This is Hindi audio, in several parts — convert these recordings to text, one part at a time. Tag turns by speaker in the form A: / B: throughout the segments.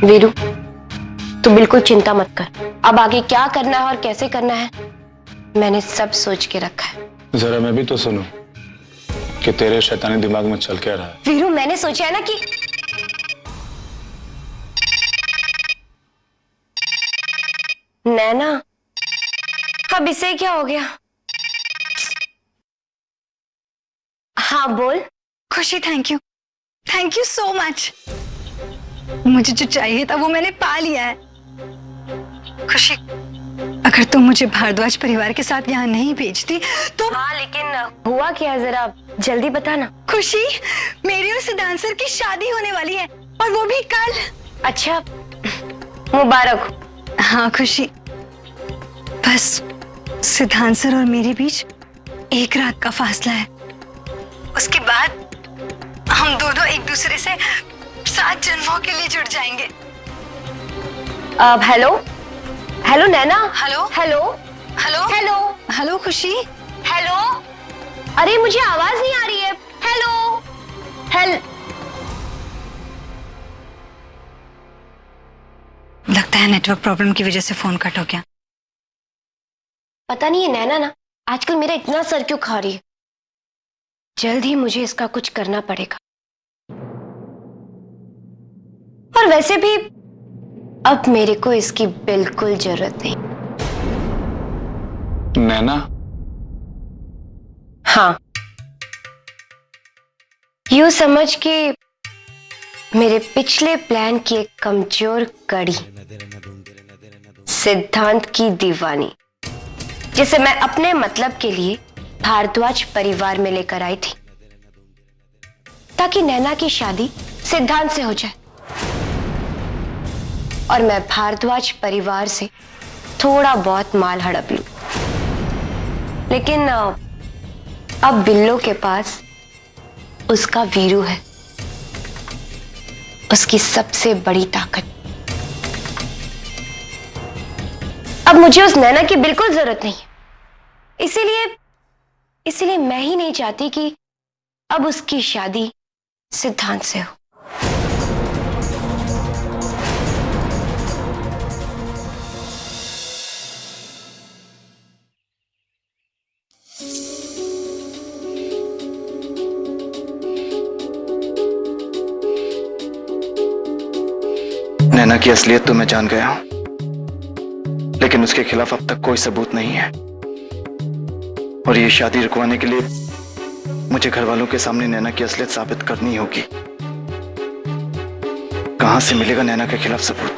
A: वीरू, तू बिल्कुल चिंता मत कर। अब आगे क्या करना है और कैसे करना है मैंने सब सोच के रखा है।
B: जरा मैं भी तो सुनूं कि तेरे शैतानी दिमाग में चल क्या रहा है।
A: वीरू, मैंने सोचा है ना कि नैना, अब इसे क्या हो गया? हाँ बोल।
C: खुशी, थैंक यू सो मच। मुझे जो चाहिए था वो मैंने पा लिया है। खुशी, अगर तुम मुझे भारद्वाज परिवार के साथ यहाँ नहीं भेजती तो।
A: हाँ, लेकिन हुआ क्या, जरा जल्दी बता ना।
C: खुशी, मेरी और सिद्धांत सर की शादी होने वाली है, और वो भी कल।
A: अच्छा, मुबारक हो।
C: हाँ खुशी, बस सिद्धांत सर और मेरे बीच एक रात का फासला है। उसके बाद हम दोनों एक दूसरे से 7 जन्मों के लिए जुड़ जाएंगे।
A: Hello hello Naina.
C: Hello
A: hello
C: hello
A: hello
C: hello Khushi.
A: Hello, अरे मुझे आवाज नहीं आ रही है। हेलो
C: लगता है नेटवर्क प्रॉब्लम की वजह से फोन कट हो गया।
A: पता नहीं है नैना ना, आजकल मेरा इतना सर क्यों खा रही है। जल्द ही मुझे इसका कुछ करना पड़ेगा। और वैसे भी अब मेरे को इसकी बिल्कुल जरूरत नहीं।
B: नैना,
A: हाँ, यूं समझ के मेरे पिछले प्लान की एक कमजोर कड़ी, सिद्धांत की दीवानी, जिसे मैं अपने मतलब के लिए भारद्वाज परिवार में लेकर आई थी ताकि नैना की शादी सिद्धांत से हो जाए और मैं भारद्वाज परिवार से थोड़ा बहुत माल हड़प लूं। लेकिन अब बिल्लो के पास उसका वीरू है, उसकी सबसे बड़ी ताकत। अब मुझे उस नैना की बिल्कुल जरूरत नहीं है। इसीलिए मैं ही नहीं चाहती कि अब उसकी शादी सिद्धांत से हो।
D: नैना की असलियत तो मैं जान गया हूं, लेकिन उसके खिलाफ अब तक कोई सबूत नहीं है। और ये शादी रुकवाने के लिए मुझे घर वालों के सामने नैना की असलियत साबित करनी होगी। कहां से मिलेगा नैना के खिलाफ सबूत?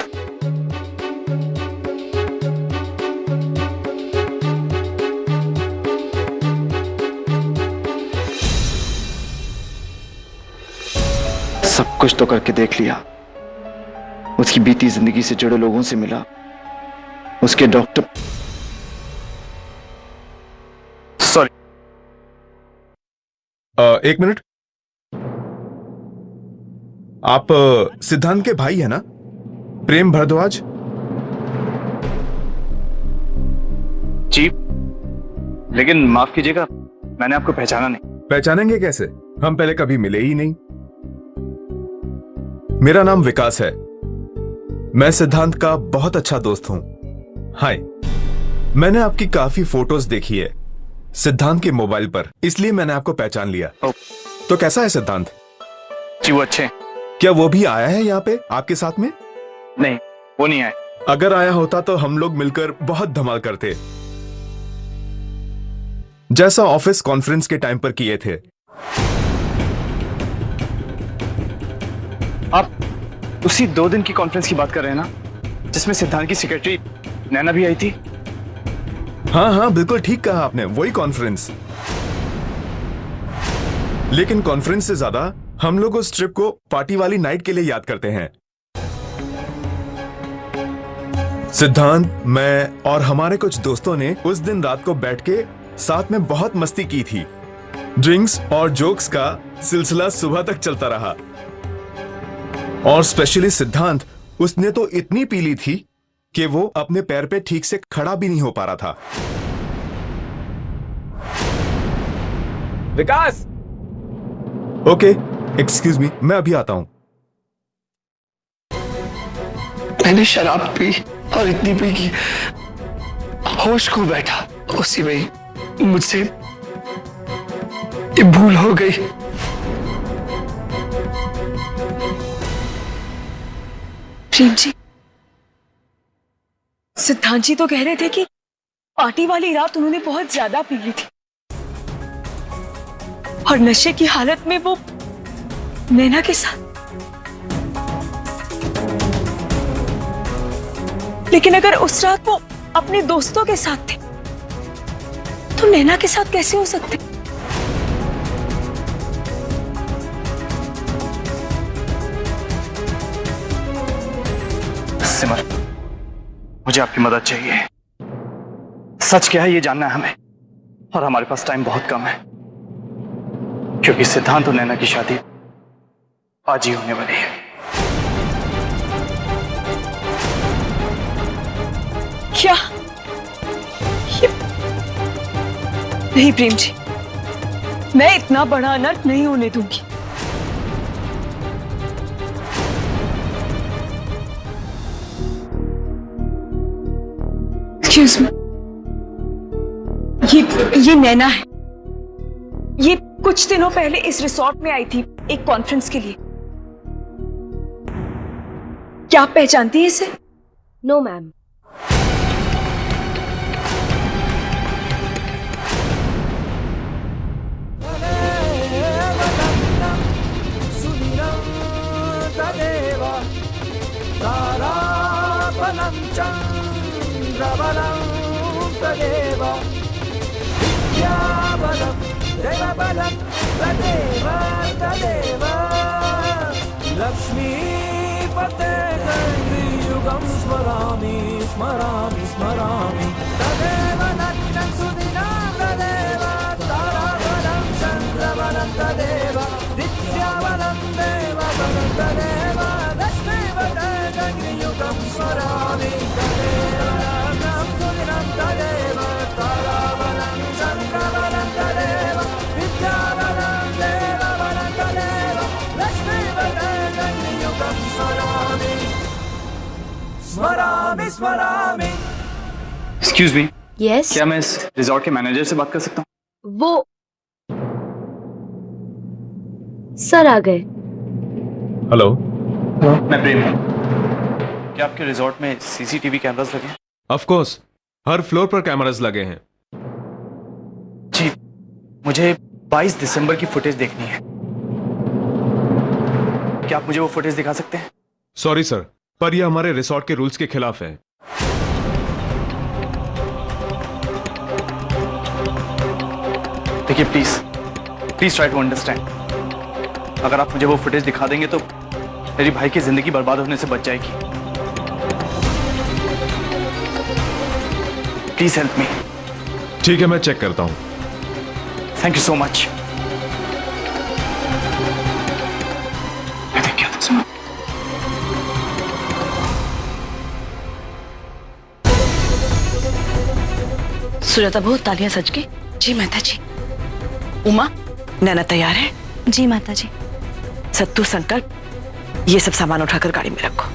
D: सब कुछ तो करके देख लिया, उसकी बीती जिंदगी से जुड़े लोगों से मिला, उसके डॉक्टर। सॉरी,
E: एक मिनट। आप सिद्धांत के भाई है ना, प्रेम भारद्वाज?
D: जी, लेकिन माफ कीजिएगा, मैंने आपको पहचाना नहीं।
E: पहचानेंगे कैसे, हम पहले कभी मिले ही नहीं। मेरा नाम विकास है, मैं सिद्धांत का बहुत अच्छा दोस्त हूं। हाय, मैंने आपकी काफी फोटोज देखी है सिद्धांत के मोबाइल पर, इसलिए मैंने आपको पहचान लिया। तो कैसा है सिद्धांत?
D: जी वो अच्छे।
E: क्या वो भी आया है यहाँ पे आपके साथ में?
D: नहीं, वो नहीं आए।
E: अगर आया होता तो हम लोग मिलकर बहुत धमाल करते, जैसा ऑफिस कॉन्फ्रेंस के टाइम पर किए थे।
D: आप उसी 2 दिन की कॉन्फ्रेंस की बात कर रहे हैं ना, जिसमें सिद्धांत की सेक्रेटरी नैना भी आई थी?
E: हाँ हाँ, बिल्कुल ठीक कहा आपने, वही कॉन्फ्रेंस। लेकिन कॉन्फ्रेंस से ज्यादा हम लोग उस ट्रिप को पार्टी वाली नाइट के लिए याद करते हैं। सिद्धांत, मैं और हमारे कुछ दोस्तों ने उस दिन रात को बैठ के साथ में बहुत मस्ती की थी। ड्रिंक्स और जोक्स का सिलसिला सुबह तक चलता रहा। और स्पेशली सिद्धांत, उसने तो इतनी पी ली थी कि वो अपने पैर पे ठीक से खड़ा भी नहीं हो पा रहा था।
F: विकास!
E: ओके, एक्सक्यूज मी, मैं अभी आता हूं।
D: मैंने शराब पी और इतनी पी कि होश खो बैठा। उसी में ही मुझसे ये भूल हो गई।
F: प्रेम जी, सिद्धांत जी तो कह रहे थे कि पार्टी वाली रात उन्होंने बहुत ज्यादा पी ली थी और नशे की हालत में वो नैना के साथ। लेकिन अगर उस रात वो अपने दोस्तों के साथ थे तो नैना के साथ कैसे हो सकते?
D: सिमर, मुझे आपकी मदद चाहिए। सच क्या है ये जानना है हमें, और हमारे पास टाइम बहुत कम है क्योंकि सिद्धांत और नैना की शादी आज ही होने वाली है।
F: क्या? नहीं प्रेम जी, मैं इतना बड़ा अनर्थ नहीं होने दूंगी। एक्सक्यूज मी, ये नैना है। ये कुछ दिनों पहले इस रिसोर्ट में आई थी एक कॉन्फ्रेंस के लिए। क्या आप पहचानती हैं इसे?
A: No ma'am.
G: लक्ष्मीपते युगं स्मरामि स्मरामि स्मरामि तदेव नग्नं सुदिनं तदेव ताराबलं चन्द्रबलं तदेव विद्याबलं देवबलं तदेव लक्ष्मीपते युगं स्मरामि तदेव नग्नं सुदिनं तदेव ताराबलं चन्द्रबलं तदेव विद्याबलं देवबलं तदेव लक्ष्मीपते युगं स्मरामि स्मरामि स्मरामि।
D: Excuse me,
A: yes.
D: क्या मैं इस रिजॉर्ट के मैनेजर से बात कर सकता हूँ?
A: वो सर आ गए।
E: हेलो।
D: मैं प्रेम हूँ। क्या आपके रिजॉर्ट में सीसीटीवी कैमरास लगे हैं?
E: ऑफ कोर्स, हर फ्लोर पर कैमरास लगे हैं।
D: जी, मुझे 22 दिसंबर की फुटेज देखनी है। क्या आप मुझे वो फुटेज दिखा सकते हैं?
E: सॉरी सर, पर यह हमारे रिसॉर्ट के रूल्स के खिलाफ है।
D: देखिए प्लीज ट्राई टू अंडरस्टैंड। अगर आप मुझे वो फुटेज दिखा देंगे तो मेरी भाई की जिंदगी बर्बाद होने से बच जाएगी। Please help me.
E: ठीक है, मैं चेक करता हूं।
D: Thank you so much.
F: Sujata बहू, तालियां सज गई?
C: जी माता जी।
F: उमा, नैना तैयार है?
C: जी माता जी।
F: सत्तू, संकल्प, ये सब सामान उठाकर गाड़ी में रखो।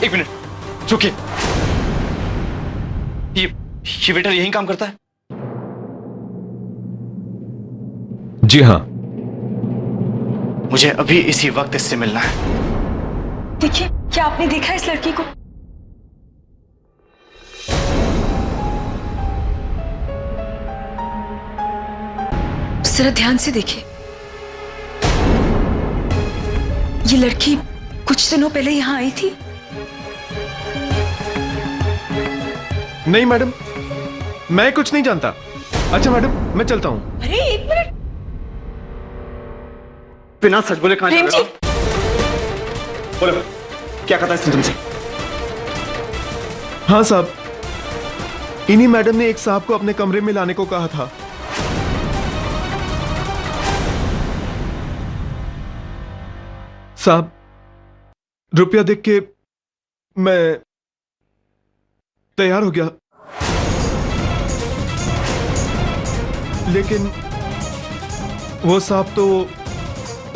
D: एक मिनट रुकिए। ये वेटर यहीं काम करता है?
E: जी हाँ।
D: मुझे अभी इसी वक्त इससे मिलना है।
F: देखिए, क्या आपने देखा इस लड़की को? जरा ध्यान से देखिए। ये लड़की कुछ दिनों पहले यहाँ आई थी?
E: नहीं मैडम, मैं कुछ नहीं जानता। अच्छा मैडम, मैं चलता हूँ।
F: अरे एक मिनट,
D: बिना सच बोले कहां
F: प्रेम
D: जा
F: जी।
D: रहे हो? बोलो, क्या कहता है इसने तुमसे?
E: हाँ साहब, इन्हीं मैडम ने एक साहब को अपने कमरे में लाने को कहा था। साहब, रुपया देख के मैं तैयार हो गया, लेकिन वो साहब तो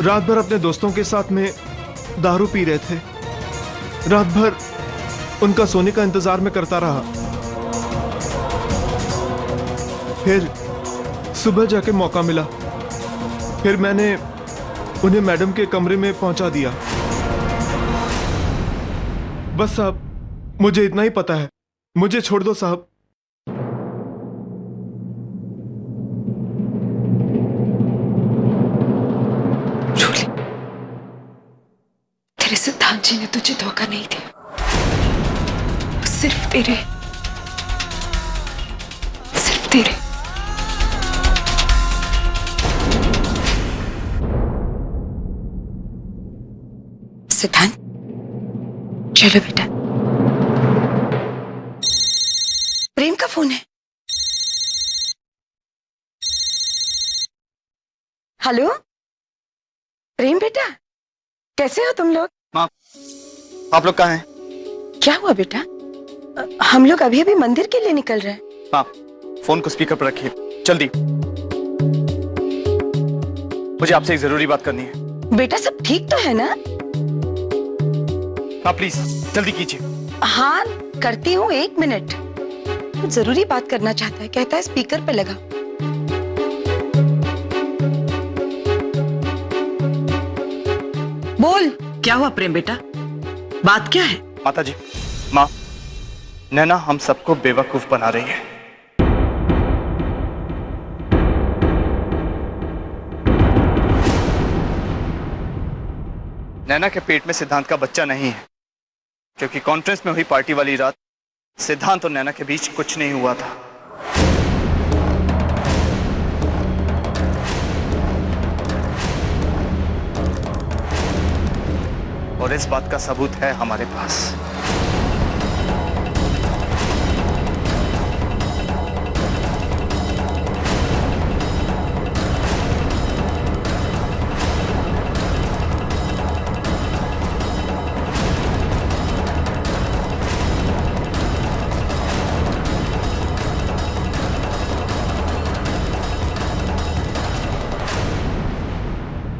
E: रात भर अपने दोस्तों के साथ में दारू पी रहे थे। रात भर उनका सोने का इंतजार में करता रहा। फिर सुबह जाके मौका मिला, फिर मैंने उन्हें मैडम के कमरे में पहुंचा दिया। बस साहब, मुझे इतना ही पता है, मुझे छोड़ दो साहब।
F: रूली, तेरे सिद्धांत जी ने तुझे धोखा नहीं दिया। वो सिर्फ तेरे सिद्धांत, चलो बेटा। प्रेम का फोन है। हेलो प्रेम बेटा, कैसे हो तुम लोग?
D: माँ, आप लोग कहाँ हैं?
F: क्या हुआ बेटा? हम लोग अभी अभी मंदिर के लिए निकल रहे हैं।
D: माँ, फोन को स्पीकर पर रखिए, जल्दी। मुझे आपसे एक जरूरी बात करनी है।
F: बेटा सब ठीक तो है ना?
D: हाँ प्लीज जल्दी कीजिए।
F: हाँ करती हूँ, 1 मिनट। जरूरी बात करना चाहता है, कहता है स्पीकर पे लगा। बोल।
H: क्या हुआ प्रेम बेटा, बात क्या है?
D: माता जी, माँ, नैना हम सबको बेवकूफ बना रही है। नैना के पेट में सिद्धांत का बच्चा नहीं है, क्योंकि कॉन्फ्रेंस में हुई पार्टी वाली रात सिद्धांत और नैना के बीच कुछ नहीं हुआ था। और इस बात का सबूत है हमारे पास।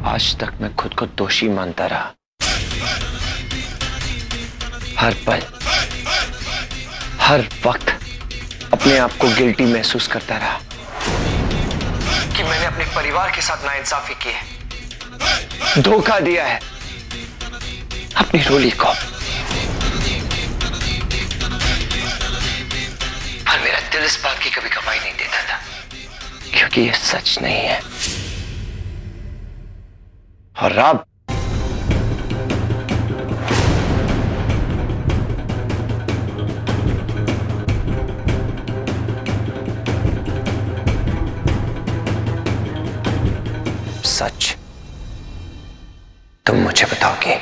I: आज तक मैं खुद को दोषी मानता रहा, हर पल हर वक्त अपने आप को गिल्टी महसूस करता रहा कि मैंने अपने परिवार के साथ नाइंसाफी की है, धोखा दिया है अपनी रोली को। पर मेरा दिल इस बात की कभी गवाही नहीं देता था, क्योंकि ये सच नहीं है। और अब सच तुम मुझे बताओगे।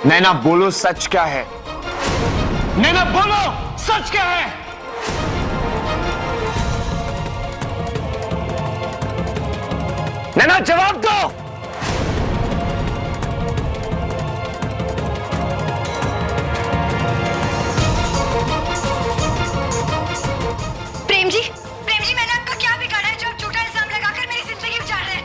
I: नैना बोलो, सच क्या है? नैना बोलो, सच क्या है? नैना जवाब दो।
C: प्रेम जी, मैंने आपका क्या बिगाड़ा है जो आप झूठा इल्जाम लगाकर मेरी जिंदगी गुजार रहे हैं?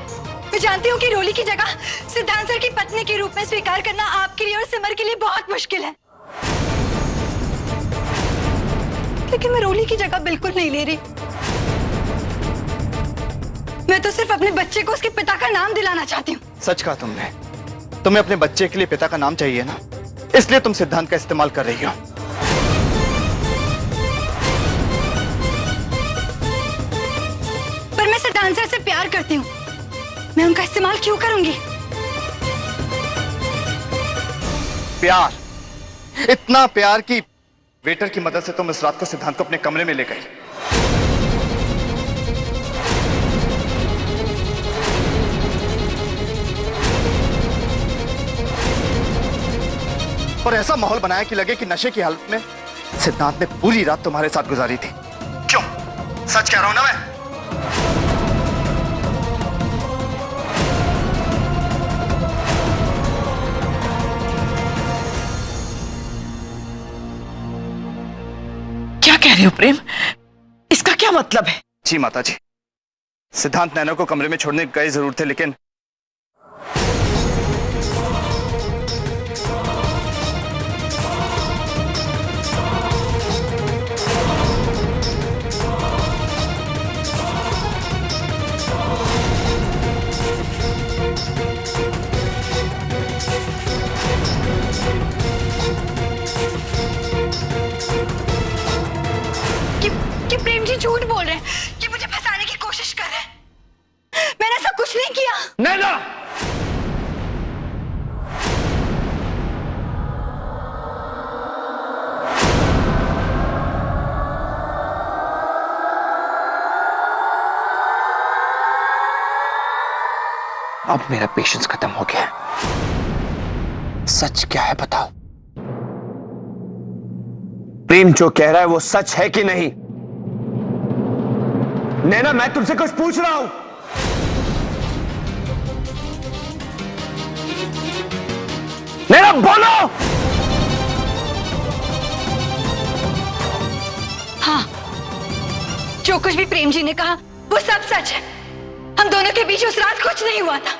C: मैं जानती हूँ कि रोली की जगह सिद्धांत सर की पत्नी के रूप में स्वीकार करना आपके लिए और सिमर के लिए बहुत मुश्किल है, लेकिन मैं रोली की जगह बिल्कुल नहीं ले रही। मैं तो सिर्फ अपने बच्चे को उसके पिता का नाम दिलाना चाहती हूँ।
D: सच कहा तुमने। तुम्हें अपने बच्चे के लिए पिता का नाम चाहिए ना, इसलिए तुम सिद्धांत का इस्तेमाल कर रही हो।
C: पर मैं सिद्धांत सिद्धांत सर से प्यार करती हूँ, मैं उनका इस्तेमाल क्यों करूंगी?
D: प्यार, इतना प्यार कि वेटर की मदद से तुम इस रात को सिद्धांत को अपने कमरे में ले गई। और ऐसा माहौल बनाया कि लगे कि नशे की हालत में सिद्धांत ने पूरी रात तुम्हारे साथ गुजारी थी। क्यों? सच कह रहा हूं ना मैं?
H: क्या कह रहे हो प्रेम? इसका क्या मतलब है?
D: जी माता जी, सिद्धांत नैना को कमरे में छोड़ने गए जरूर थे, लेकिन
C: कि प्रेम जी झूठ बोल रहे हैं, कि मुझे फंसाने की कोशिश कर रहे हैं। मैंने ऐसा कुछ नहीं किया।
I: नैना, अब मेरा पेशेंस खत्म हो गया है। सच क्या है बताओ? प्रेम जो कह रहा है वो सच है कि नहीं? नैना, मैं तुमसे कुछ पूछ रहा हूं। नैना बोलो।
C: हाँ, जो कुछ भी प्रेम जी ने कहा वो सब सच है। हम दोनों के बीच उस रात कुछ नहीं हुआ था।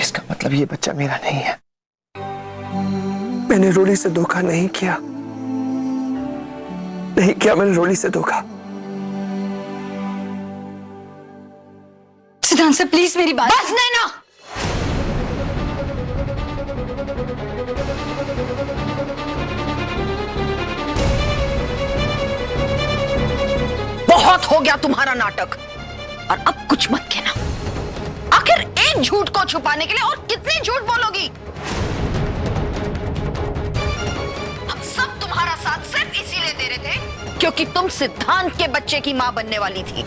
I: इसका मतलब ये बच्चा मेरा नहीं है। मैंने रोली से धोखा नहीं किया, मैंने रोली से धोखा।
C: सिद्धांत से प्लीज मेरी बात। बस नैना,
H: बहुत हो गया तुम्हारा नाटक, और अब कुछ मत कहना। आखिर एक झूठ को छुपाने के लिए और कितने झूठ बोलोगी? हम सब तुम्हारा साथ सिर्फ इसीलिए दे रहे थे क्योंकि तुम सिद्धांत के बच्चे की मां बनने वाली थी।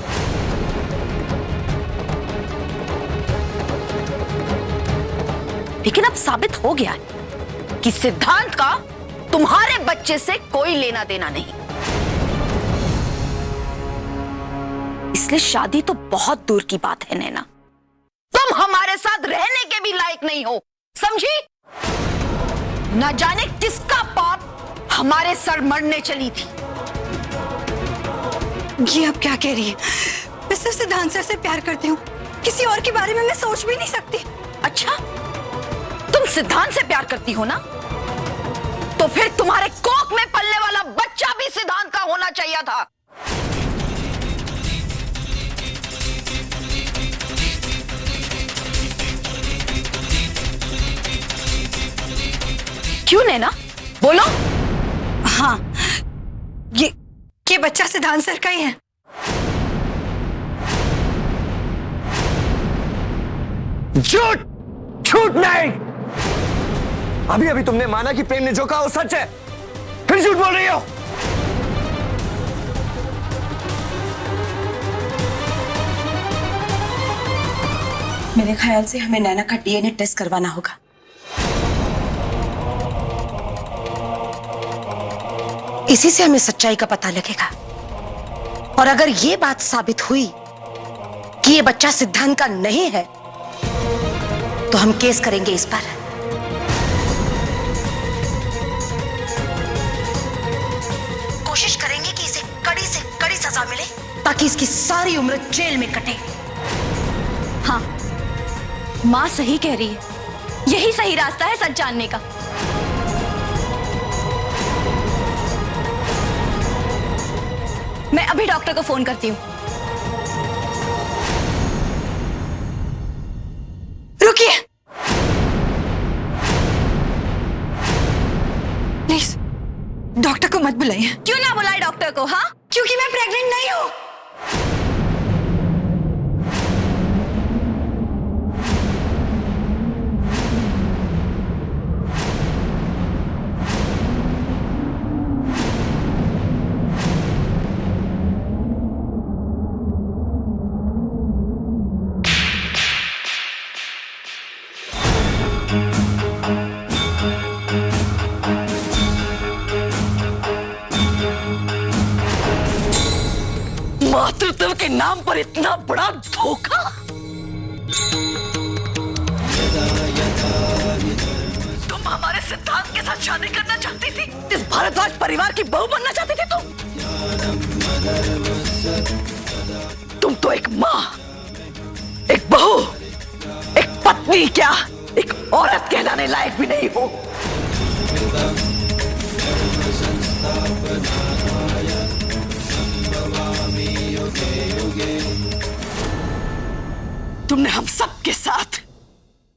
H: लेकिन अब साबित हो गया है कि सिद्धांत का तुम्हारे बच्चे से कोई लेना देना नहीं। इसलिए शादी तो बहुत दूर की बात है नैना। तुम हमारे साथ रहने के भी लायक नहीं हो, समझी? न जाने किसका पाप हमारे सर मरने चली थी।
C: ये अब क्या कह रही है? मैं सिर्फ सिद्धांत सर से प्यार करती हूँ, किसी और के बारे में मैं सोच भी नहीं सकती।
H: अच्छा, तुम सिद्धांत से प्यार करती हो ना? तो फिर तुम्हारे कोख में पलने वाला बच्चा भी सिद्धांत का होना चाहिए था। क्यों नैना, बोलो।
C: हाँ, ये बच्चा सिद्धांत सर का ही है।
I: झूठ, झूठ नहीं। अभी तुमने माना कि प्रेम ने जो कहा वो सच है, फिर झूठ बोल रही हो।
F: मेरे ख्याल से हमें नैना का डीएनए टेस्ट करवाना होगा।
J: इसी से हमें सच्चाई का पता लगेगा। और अगर ये बात साबित हुई कि ये बच्चा सिद्धांत का नहीं है, तो हम केस करेंगे इस पर। कोशिश करेंगे कि इसे कड़ी से कड़ी सजा मिले, ताकि इसकी सारी उम्र जेल में कटे।
C: हाँ, माँ सही कह रही है, यही सही रास्ता है सच जानने का। मैं अभी डॉक्टर को फोन करती हूँ। रुकिए, प्लीज डॉक्टर को मत बुलाइए। क्यों ना बुलाए डॉक्टर को? हाँ, क्योंकि मैं प्रेग्नेंट नहीं हूँ।
H: मातृत्व के नाम पर इतना बड़ा धोखा। तुम हमारे सिद्धांत के साथ शादी करना चाहती थी, इस भारद्वाज परिवार की बहू बनना चाहती थी तुम तो एक माँ, एक बहू, एक पत्नी, क्या एक औरत कहलाने लायक भी नहीं हो। तुमने हम सब के साथ,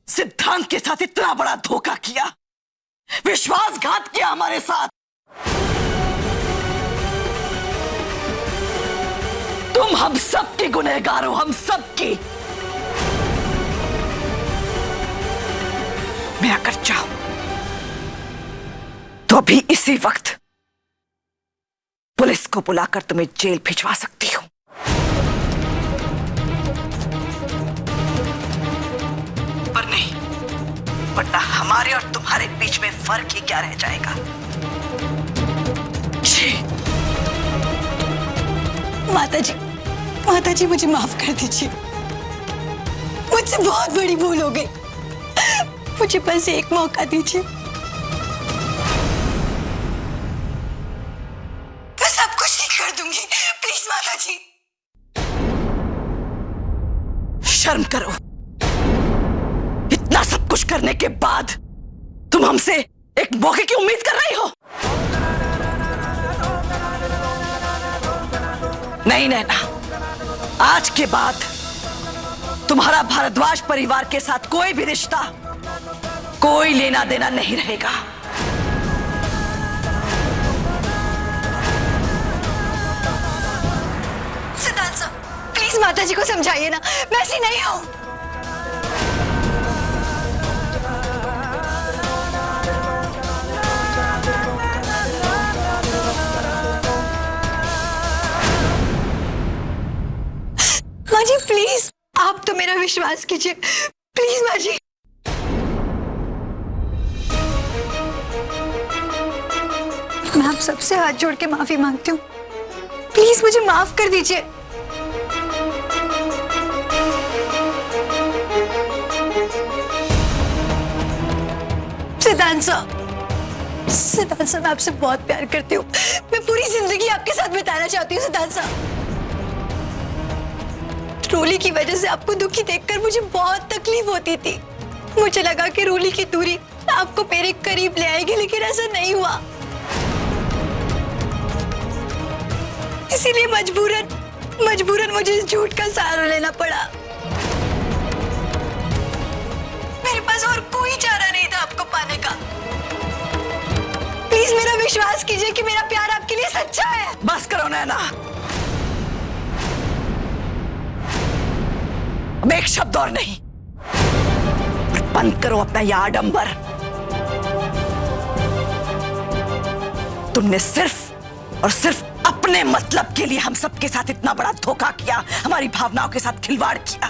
H: सिद्धांत के साथ इतना बड़ा धोखा किया, विश्वासघात किया हमारे साथ। तुम हम सब की गुनहगार हो, हम सब की। मैं अगर चाहूं तो अभी इसी वक्त पुलिस को बुलाकर तुम्हें जेल भिजवा सकती हूं। पर नहीं, वरना हमारे और तुम्हारे बीच में फर्क ही क्या रह जाएगा।
C: माता जी मुझे माफ कर दीजिए, मुझसे बहुत बड़ी भूल हो गई। मुझे बस एक मौका दीजिए, मैं सब कुछ ठीक कर दूंगी। प्लीज माता जी।
H: शर्म करो, इतना सब कुछ करने के बाद तुम हमसे एक मौके की उम्मीद कर रही हो? नहीं नैना, आज के बाद तुम्हारा भारद्वाज परिवार के साथ कोई भी रिश्ता, कोई लेना देना नहीं रहेगा।
C: सिद्धांत साहब, प्लीज माता जी को समझाइए ना, मैं ऐसी नहीं हूं। माँ जी प्लीज, आप तो मेरा विश्वास कीजिए, प्लीज माँ जी। मैं आप सबसे हाथ जोड़ के माफी मांगती हूँ, प्लीज मुझे माफ कर दीजिए। सिद्धांत साहब, मैं आपसे बहुत प्यार करती हूँ, मैं पूरी जिंदगी आपके साथ बिताना चाहती हूँ। सिद्धांत साहब, रूली की वजह से आपको दुखी देखकर मुझे बहुत तकलीफ होती थी। मुझे लगा कि रूली की दूरी आपको मेरे करीब ले आएगी, लेकिन ऐसा नहीं हुआ। इसीलिए मजबूरन मुझे इस झूठ का सहारा लेना पड़ा। मेरे पास और कोई चारा नहीं था आपको पाने का। प्लीज मेरा विश्वास कीजिए कि मेरा प्यार आपके लिए सच्चा है।
H: बस करो नैना, अब एक शब्द और नहीं, और बंद करो अपना यह आडंबर। तुमने सिर्फ और सिर्फ अपने मतलब के लिए हम सबके साथ इतना बड़ा धोखा किया, हमारी भावनाओं के साथ खिलवाड़ किया।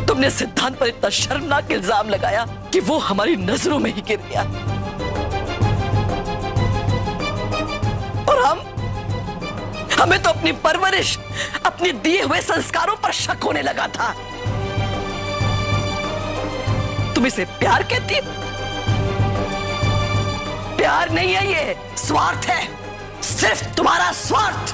H: तुमने सिद्धांत पर इतना शर्मनाक इल्जाम लगाया कि वो हमारी नजरों में ही गिर गया, और हमें तो अपनी परवरिश, अपने दिए हुए संस्कारों पर शक होने लगा था। तुम इसे प्यार कहती हो? प्यार नहीं है, ये स्वार्थ है, सिर्फ तुम्हारा स्वार्थ।